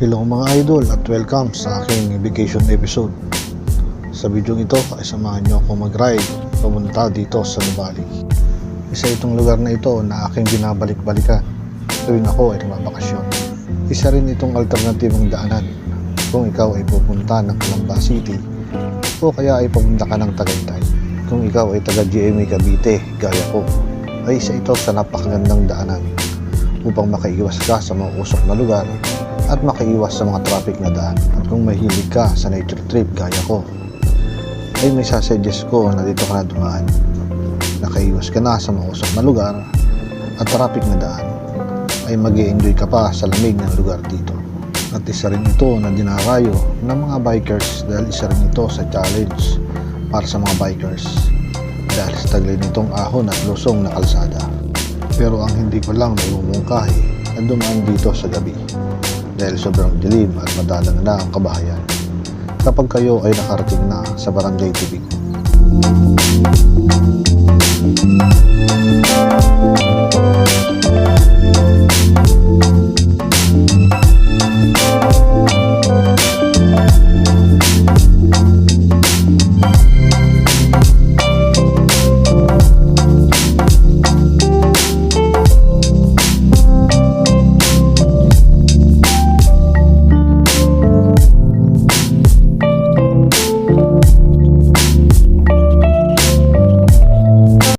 Hello mga idol at welcome sa aking vacation episode. Sa video ito ay samahan nyo ako mag-ride pamunta dito sa Nuvali. Isa itong lugar na ito na aking binabalik-balikan tuwing ako ay nagbabakasyon. Isa rin itong alternatibong daanan kung ikaw ay pupunta ng Calamba City o kaya ay pumunta ka ng Tagaytay. Kung ikaw ay taga GMA Cavite gaya ko, ay isa ito sa napakagandang daanan upang makaiwas ka sa mga usok na lugar at makaiwas sa mga traffic na daan. At kung mahilig ka sa nature trip gaya ko, ay may sasuggest ko na dito ka na dumaan. Nakaiwas ka na sa mga usok na lugar at traffic na daan, ay mag-i-enjoy ka pa sa lamig ng lugar dito. At isa rin ito na dinarayo ng mga bikers dahil isa rin ito sa challenge para sa mga bikers dahil sa taglay nitong ahon at lusong na kalsada. Pero ang hindi ko lang naimumungkahi na dumaan dito sa gabi dahil sobrang dilim at madalang na ang kabahayan kapag kayo ay nakarating na sa Barangay Tibico.